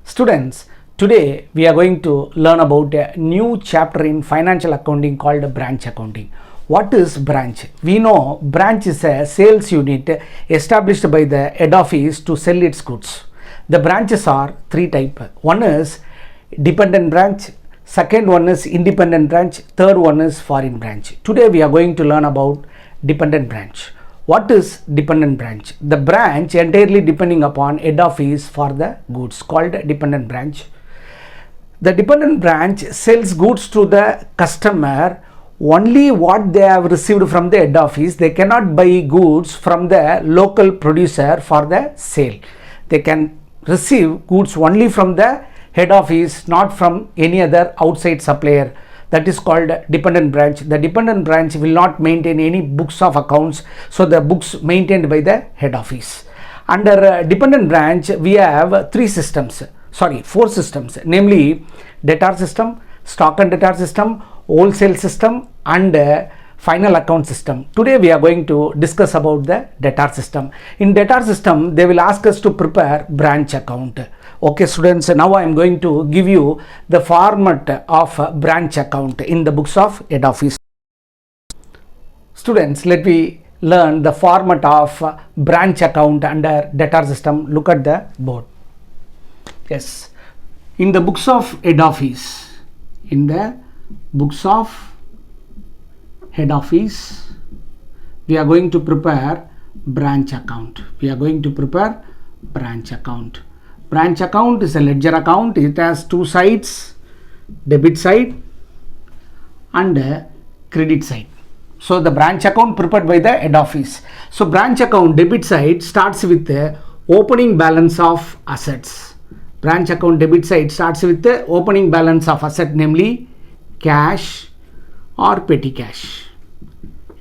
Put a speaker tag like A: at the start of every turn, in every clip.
A: Students, today we are going to learn about a new chapter in financial accounting called branch accounting. What is branch? We know branch is a sales unit established by the head office to sell its goods. The branches are three types. One is dependent branch, second one is independent branch, third one is foreign branch. Today we are going to learn about dependent branch. What is dependent branch? The branch entirely depending upon head office for the goods called dependent branch. The dependent branch sells goods to the customer only what they have received from the head office. They cannot buy goods from the local producer for the sale. They can receive goods only from the head office, not from any other outside supplier. That is called dependent branch. The dependent branch will not maintain any books of accounts, so the books maintained by the head office. Under dependent branch we have four systems, namely debtor system, stock and debtor system, wholesale system and final account system. Today we are going to discuss about the debtor system. In debtor system they will ask us to prepare branch account. Okay students, now I am going to give you the format of branch account in the books of head office. Students, let me learn the format of branch account under debtor system. Look at the board. Yes, in the books of head office, we are going to prepare branch account. Branch account is a ledger account. It has two sides, debit side and credit side. So the branch account prepared by the head office. So branch account debit side starts with the opening balance of assets. Branch account debit side starts with the opening balance of asset, namely cash or petty cash.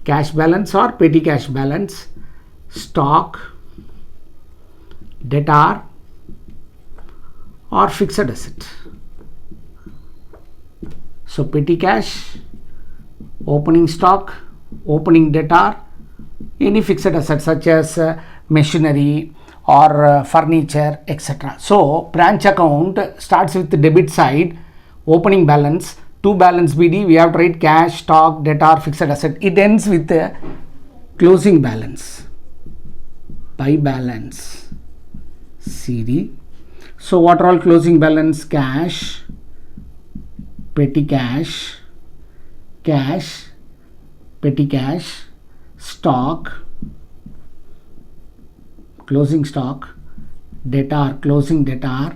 A: Cash balance or petty cash balance, stock, debtor or fixed asset. So petty cash, opening stock, opening debtor, any fixed asset such as machinery or furniture, etc. So branch account starts with the debit side, opening balance, to balance BD we have to write cash, stock, debtor, fixed asset. It ends with the closing balance, by balance CD. So what are all closing balance? Cash, petty cash, cash, petty cash, stock, closing stock, debtor, closing debtor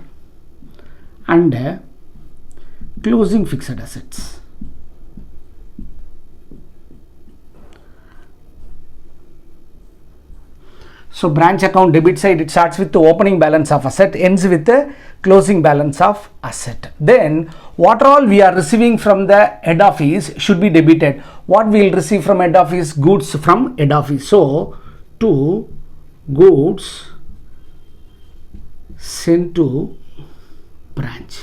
A: and closing fixed assets. So branch account debit side, it starts with the opening balance of asset, ends with the closing balance of asset. Then what all we are receiving from the head office should be debited. What we will receive from head office? Goods from head office. So to goods sent to branch.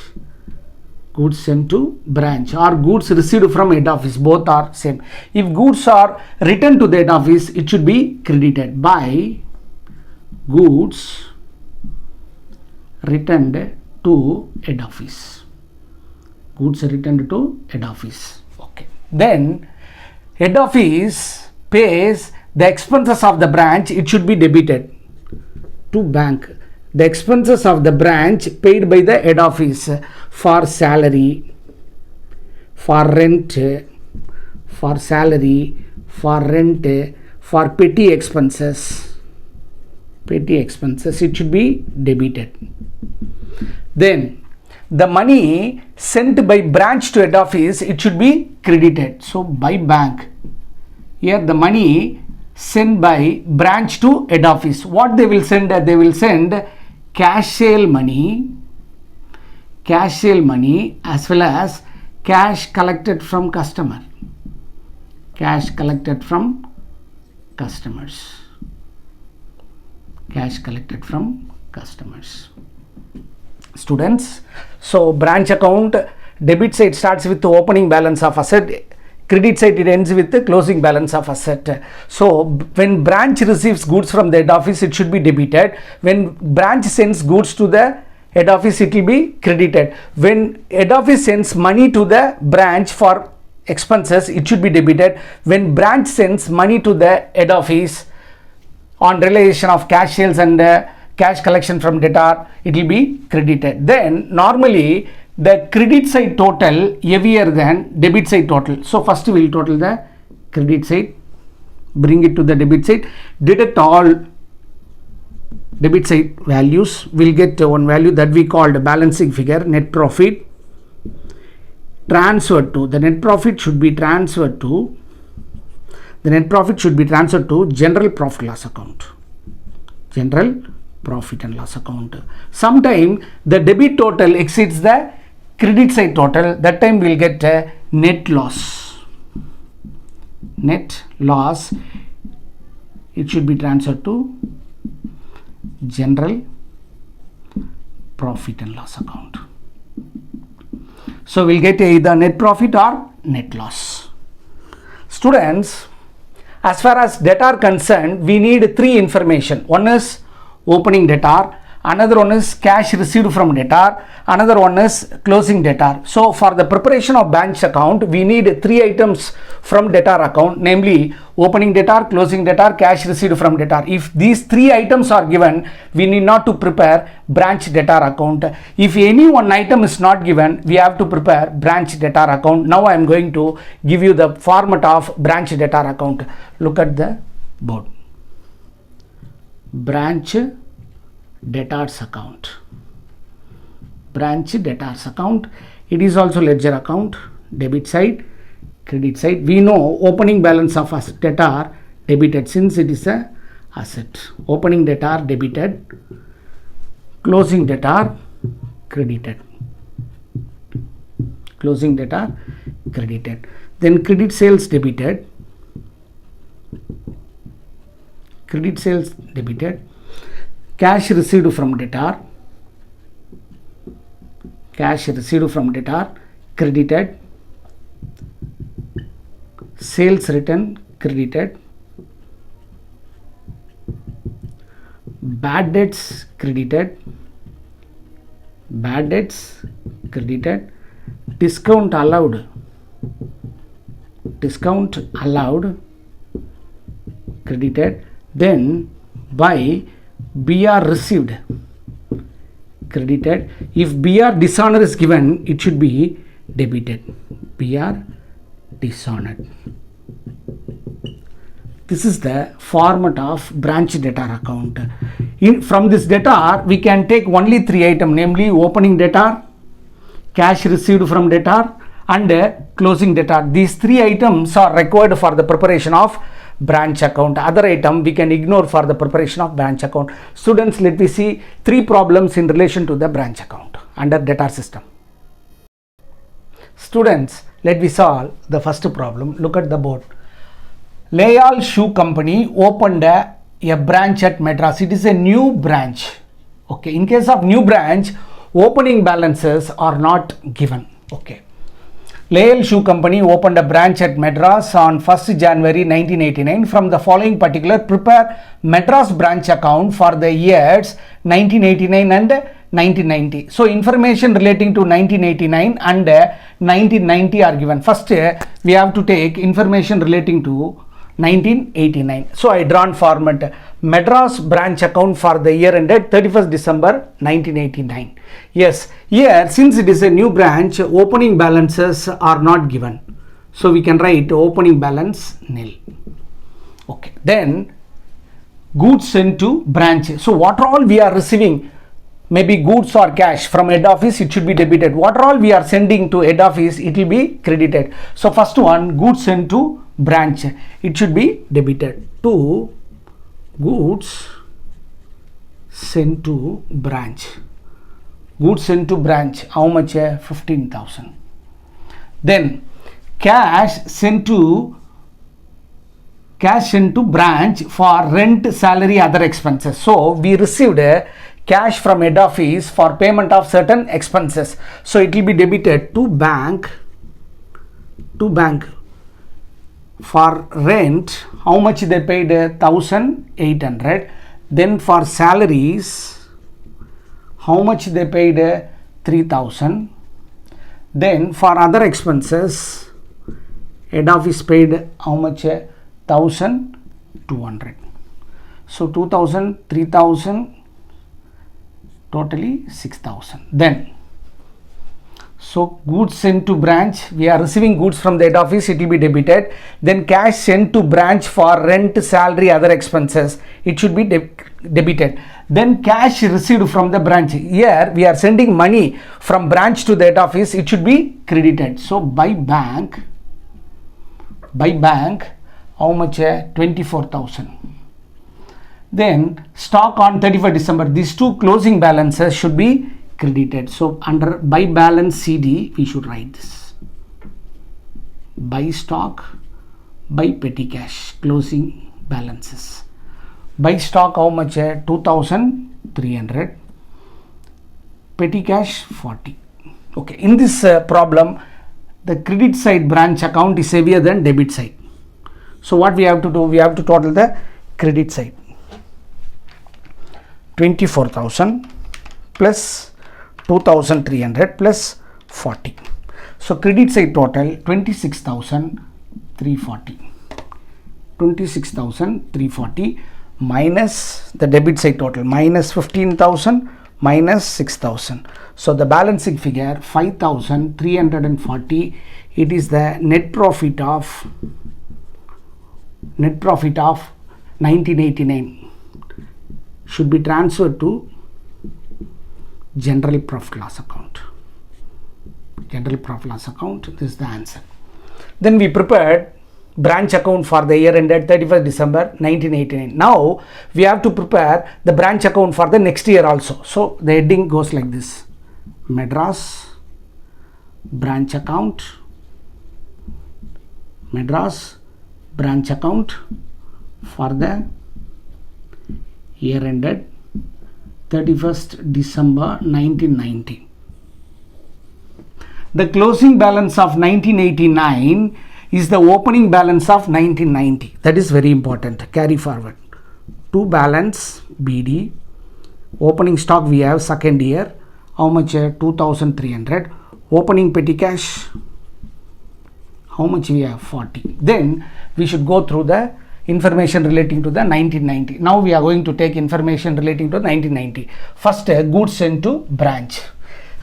A: Goods sent to branch or goods received from head office, both are same. If goods are returned to the head office, it should be credited by goods returned to head office. Goods returned to head office. Okay. Then head office pays the expenses of the branch, it should be debited to bank. The expenses of the branch paid by the head office for salary, for rent, for salary, for rent, for petty expenses, it should be debited. Then the money sent by branch to head office, it should be credited. So by bank, here the money sent by branch to head office, what they will send? They will send cash sale money as well as cash collected from customer, Students, so branch account debit side starts with the opening balance of asset, credit side it ends with the closing balance of asset. So when branch receives goods from the head office, it should be debited. When branch sends goods to the head office, it will be credited. When head office sends money to the branch for expenses, it should be debited. When branch sends money to the head office on realization of cash sales and cash collection from debtor, it will be credited. Then normally the credit side total heavier than debit side total. So first we will total the credit side, bring it to the debit side, deduct all debit side values, will get one value that we called balancing figure, net profit, transferred to, the net profit should be transferred to, general profit loss account, general profit and loss account. Sometime the debit total exceeds the credit side total, that time we will get a net loss. Net loss, it should be transferred to general profit and loss account. So we'll get either net profit or net loss. Students, as far as debtor concerned, we need three information. One is opening debtor, another one is cash received from debtor, another one is closing debtor. So for the preparation of branch account, we need three items from debtor account, namely opening debtor, closing debtor, cash received from debtor. If these three items are given, we need not to prepare branch debtor account. If any one item is not given, we have to prepare branch debtor account. Now I am going to give you the format of branch debtor account. Look at the board. Branch debtors account. Branch debtors account. It is also ledger account, debit side, credit side. We know opening balance of asset debtor debited, since it is a asset. Opening debtor debited, closing debtor credited. Closing debtor credited. Then credit sales debited. Credit sales debited. Cash received from debtor. Cash received from debtor credited. Sales return credited. Bad debts credited. Bad debts credited. Discount allowed. Discount allowed credited. Then by BR received credited. If BR dishonor is given, it should be debited. BR dishonored. This is the format of branch debtor account. From this debtor, we can take only three items, namely opening debtor, cash received from debtor, and closing debtor. These three items are required for the preparation of branch account. Other item we can ignore for the preparation of branch account. Students, let me see three problems in relation to the branch account under debtor system. Students, let me solve the first problem. Look at the board. Layal Shoe Company opened a branch at Madras. It is a new branch. Okay, in case of new branch, opening balances are not given. Okay. Layal Shoe Company opened a branch at Madras on 1st January 1989. From the following particular, prepare Madras branch account for the years 1989 and 1990. So information relating to 1989 and 1990 are given. First, we have to take information relating to 1989. So I drawn format Madras branch account for the year ended 31st December 1989. Yes, here since it is a new branch, opening balances are not given. So we can write opening balance nil. Okay. Then goods sent to branch. So what all we are receiving, maybe goods or cash from head office, it should be debited. What all we are sending to head office, it will be credited. So first one, goods sent to branch, it should be debited. To goods sent to branch. Goods sent to branch, how much? 15,000. Then cash sent to branch for rent, salary, other expenses. So we received cash from head office for payment of certain expenses. So it will be debited to bank. For rent, how much they paid? 1,800. Then for salaries, how much they paid? 3,000. Then for other expenses, head office paid how much? 1,200. So 2,000, 3,000, totally 6,000. Then, so goods sent to branch, we are receiving goods from the head office, it will be debited. Then cash sent to branch for rent, salary, other expenses, it should be debited. Then cash received from the branch, here we are sending money from branch to the head office, it should be credited. So by bank, how much? 24,000. Then stock on 31st December, these two closing balances should be credited. So under by balance CD, we should write this. By stock, by petty cash, closing balances. By stock, how much? 2,300. Petty cash, 40. Okay, in this problem, the credit side branch account is heavier than debit side. So what we have to do? We have to total the credit side. 24,000 plus 2,300 plus 40. So credit side total 26,340. 26,340 minus the debit side total minus 15,000 minus 6,000. So the balancing figure 5,340. It is the net profit of 1989. Should be transferred to general profit loss account. General profit loss account, this is the answer. Then we prepared branch account for the year ended 31st December 1989. Now we have to prepare the branch account for the next year also. So the heading goes like this: Madras branch account, Madras branch account for the year ended 31st December 1990. The closing balance of 1989 is the opening balance of 1990. That is very important. Carry forward. To balance BD, opening stock we have second year. How much? 2,300. Opening petty cash, how much we have? 40. Then we should go through the information relating to the 1990. Now we are going to take information relating to 1990. First, goods sent to branch.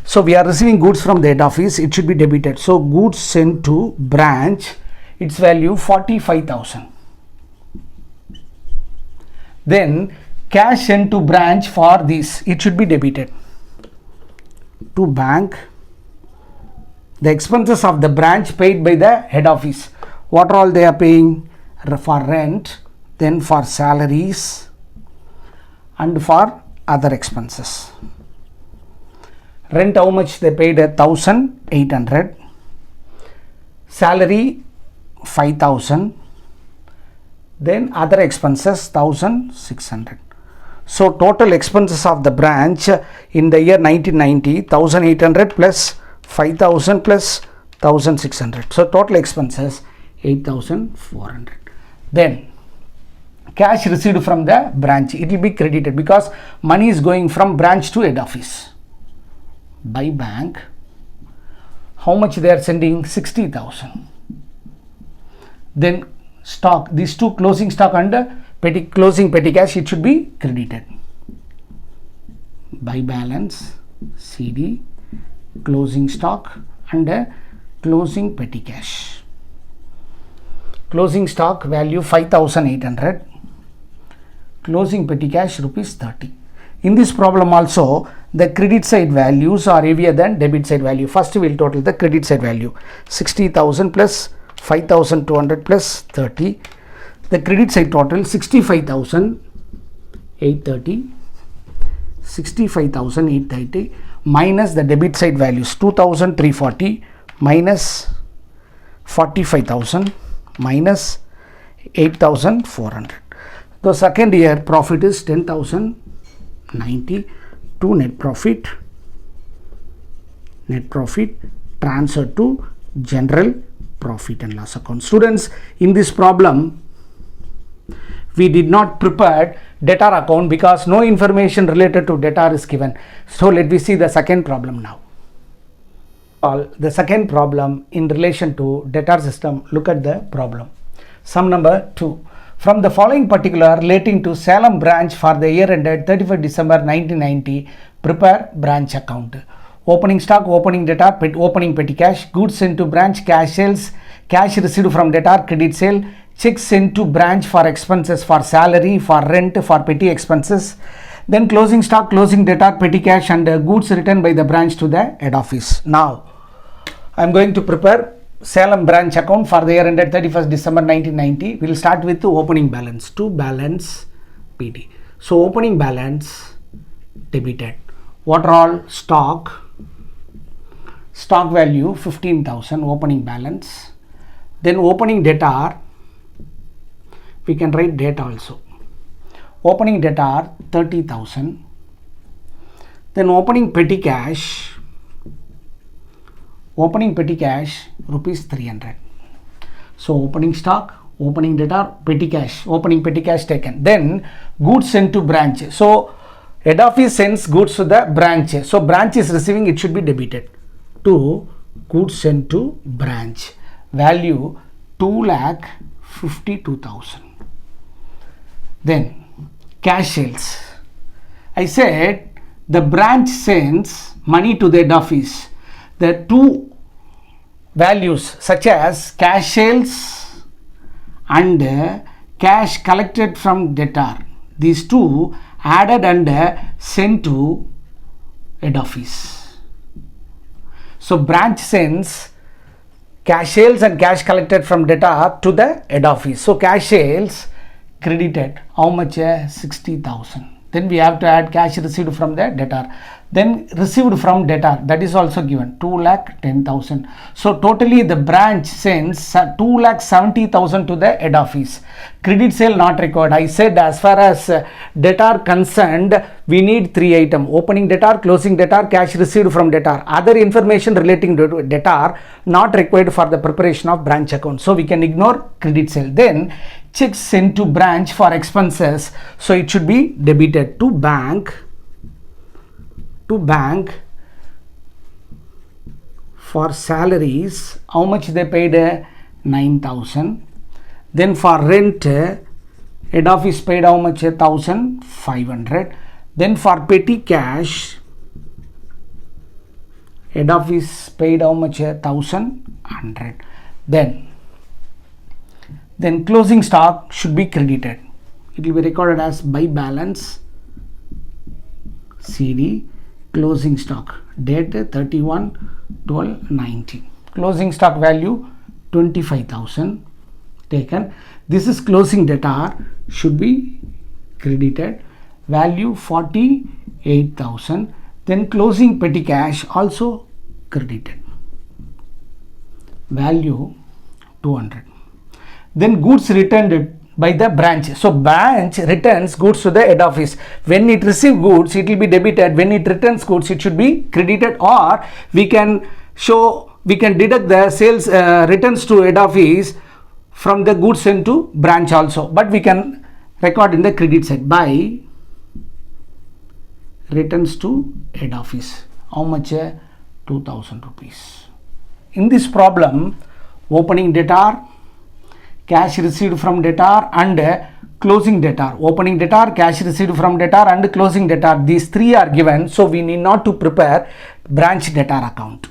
A: So we are receiving goods from the head office, it should be debited. So goods sent to branch, its value 45,000. Then cash sent to branch for this, it should be debited. To bank, the expenses of the branch paid by the head office. What all they are paying? For rent, then for salaries and for other expenses. Rent, how much they paid? 1,800. Salary 5,000. Then other expenses 1,600. So total expenses of the branch in the year 1990, 1,800 plus 5,000 plus 1,600. So total expenses 8,400. Then cash received from the branch, it will be credited because money is going from branch to head office. By bank, how much they are sending? 60,000. Then stock, these two closing stock and closing petty cash, it should be credited. By balance CD, closing stock and closing petty cash. Closing stock value 5,800. Closing petty cash rupees 30. In this problem also, the credit side values are heavier than debit side value. First we will total the credit side value. 60,000 plus 5,200 plus 30. The credit side total 65,830. 65,830 minus the debit side values 2,340 minus 45,000 minus 8,400. The second year profit is 10,090 to net profit transferred to general profit and loss account. Students, in this problem we did not prepare debtor account because no information related to debtor is given. So let me see the second problem now. The second problem in relation to debtor system, look at the problem. Sum number 2. From the following particular relating to Salem branch for the year ended 31st December 1990, prepare branch account. Opening stock, opening debtor, opening petty cash, goods sent to branch, cash sales, cash received from debtor, credit sale, checks sent to branch for expenses for salary, for rent, for petty expenses. Then closing stock, closing debtor, petty cash and goods returned by the branch to the head office. Now, I am going to prepare Salem branch account for the year ended 31st December 1990. We will start with the opening balance. To balance PD. So opening balance debited. What are all? Stock value 15,000 opening balance. Then opening debtor, we can write date also. Opening debtor 30,000. Then opening petty cash rupees 300. So opening stock, opening debtor, petty cash, opening petty cash taken. Then goods sent to branch. So head office sends goods to the branch. So branch is receiving, it should be debited. To goods sent to branch. Value 2,52,000. Then cash sales. I said the branch sends money to the head office. The two values such as cash sales and cash collected from debtor, these two added and sent to head office. So branch sends cash sales and cash collected from debtor to the head office. So cash sales credited, how much? 60,000. Then we have to add cash received from the debtor. Then received from debtor, that is also given, 2,10,000. So totally the branch sends 2,70,000 to the head office. Credit sale not required. I said as far as debtor concerned, we need 3 items. Opening debtor, closing debtor, cash received from debtor. Other information relating to debtor not required for the preparation of branch account. So we can ignore credit sale. Then checks sent to branch for expenses. So it should be debited to bank. For salaries, how much they paid? 9,000. Then for rent, head office paid how much? 1,500. Then for petty cash, head office paid how much? 1,100. Then closing stock should be credited. It will be recorded as by balance CD. Closing stock date 31/12/19. Closing stock value 25,000 taken. This is closing debtor, should be credited, value 48,000. Then closing petty cash also credited, value 200. Then goods returned by the branch. So branch returns goods to the head office. When it receives goods, it will be debited. When it returns goods, it should be credited, or we can deduct the sales returns to head office from the goods sent to branch also. But we can record in the credit side by returns to head office. How much? 2,000 rupees. In this problem, opening debtor, cash received from debtor and closing debtor. Opening debtor, cash received from debtor and closing debtor. These three are given, so we need not to prepare branch debtor account.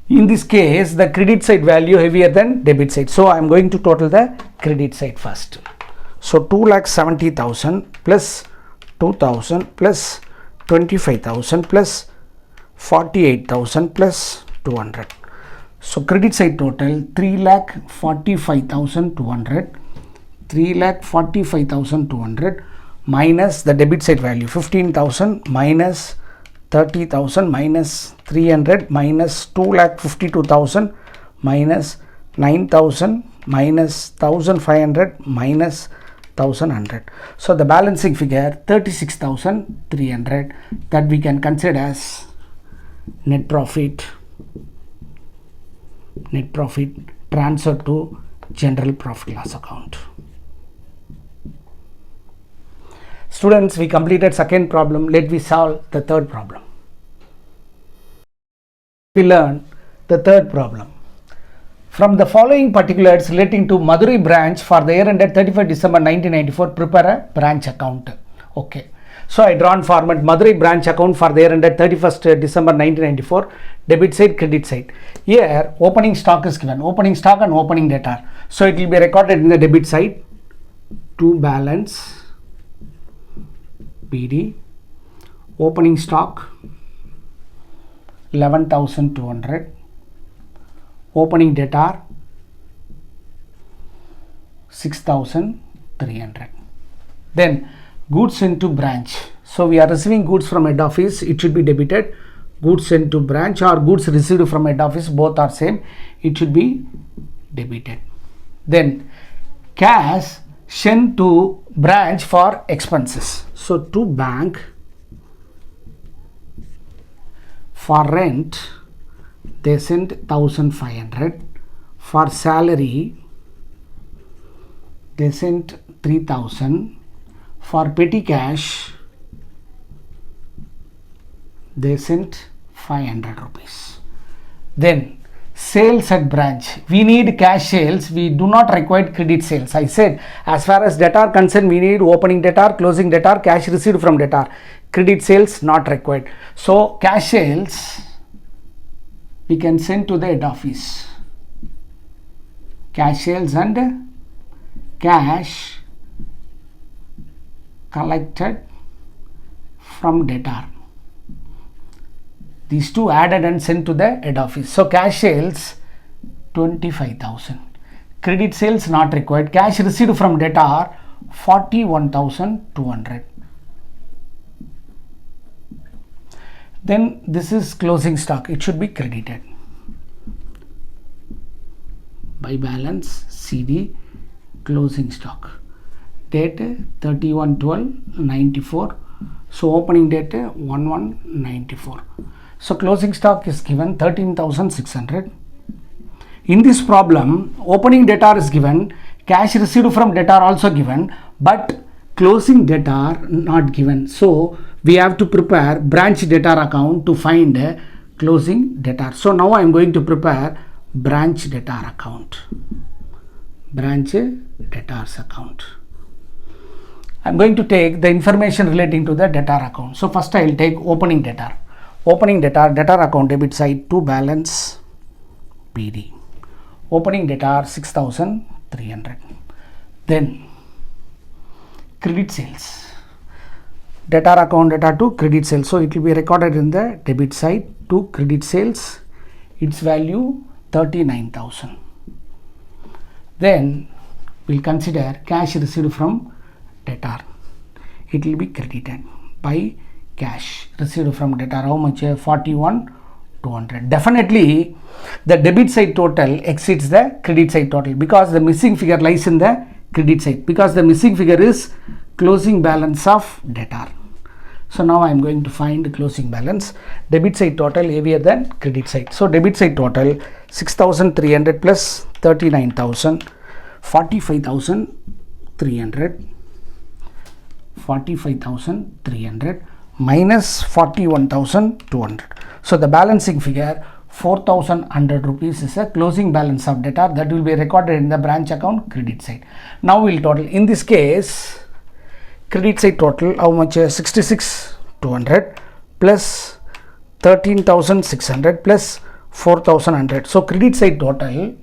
A: In this case, the credit side value heavier than debit side. So I am going to total the credit side first. So 2,70,000 plus 2,000 plus 25,000 plus 48,000 plus 200. So credit side total 3,45,200, 3,45,200 minus the debit side value 15,000 minus 30,000 minus 300 minus 2,52,000 minus 9,000 minus 1,500 minus 1,100. So the balancing figure 36,300, that we can consider as net profit transfer to general profit loss account. Students, we completed second problem. Let me solve the third problem. We learn the third problem. From the following particulars relating to Madurai branch for the year ended 31st December 1994, prepare a branch account. Okay. So I drawn format Madurai branch account for the year ended 31st December 1994, debit side, credit side. Here opening stock is given, opening stock and opening debtor. So it will be recorded in the debit side to balance PD, opening stock 11,200, opening debtor 6,300. Then goods into branch. So we are receiving goods from head office, it should be debited. Goods sent to branch or goods received from head office, both are same, it should be debited. Then cash sent to branch for expenses. So to bank for rent they sent 1,500, for salary they sent 3,000, for petty cash they sent 500 rupees. Then sales at branch, we need cash sales, we do not require credit sales. I said as far as debtor concerned, we need opening debtor, closing debtor, cash received from debtor. Credit sales not required. So cash sales we can send to the head office. Cash sales and cash collected from debtor. These two added and sent to the head office. So cash sales 25,000. Credit sales not required. Cash received from debtor 41,200. Then this is closing stock. It should be credited. By balance CD closing stock. Date 31/12/94. So opening date 1/1/94. So closing stock is given 13,600. In this problem, opening debtor is given, cash received from debtor also given, but closing debtor not given. So we have to prepare branch debtor account to find closing debtor. So now I am going to prepare branch debtor account. Branch debtors account. I am going to take the information relating to the debtor account. So first I will take opening debtor. Opening debtor, debtor account debit side to balance PD. Opening debtor 6,300. Then credit sales. Debtor account debtor to credit sales. So it will be recorded in the debit side to credit sales. Its value 39,000. Then we will consider cash received from debtor. It will be credited by cash received from debtor. How much? 41,200. Definitely the debit side total exceeds the credit side total because the missing figure lies in the credit side, because the missing figure is closing balance of debtor. So now I am going to find closing balance. Debit side total heavier than credit side. So debit side total 6,300 plus 39,000, 45,300, 45,300 minus 41,200. So the balancing figure 4,100 rupees is a closing balance of debtor that will be recorded in the branch account credit side. Now we will total. In this case, credit side total how much? 66,200 plus 13,600 plus 4,100. So credit side total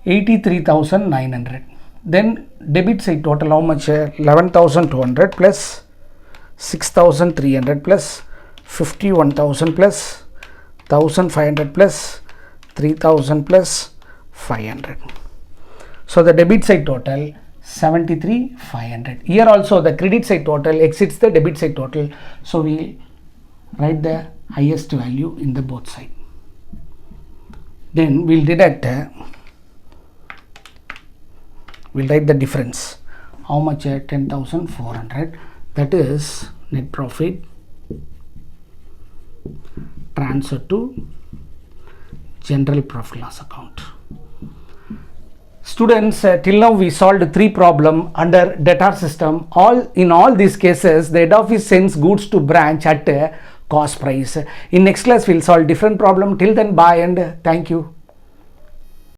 A: 83,900. Then debit side total how much? 11,200 plus 6,300 plus 51,000 plus 1,500 plus 3,000 plus 500. So the debit side total 73,500. Here also the credit side total exceeds the debit side total. So we write the highest value in the both side. Then we'll deduct, we'll write the difference. How much? 10,400. That is net profit transfer to general profit loss account. Students, till now we solved 3 problem under debtor system. In all these cases, the head office sends goods to branch at cost price. In next class, we'll solve different problem. Till then, bye and thank you.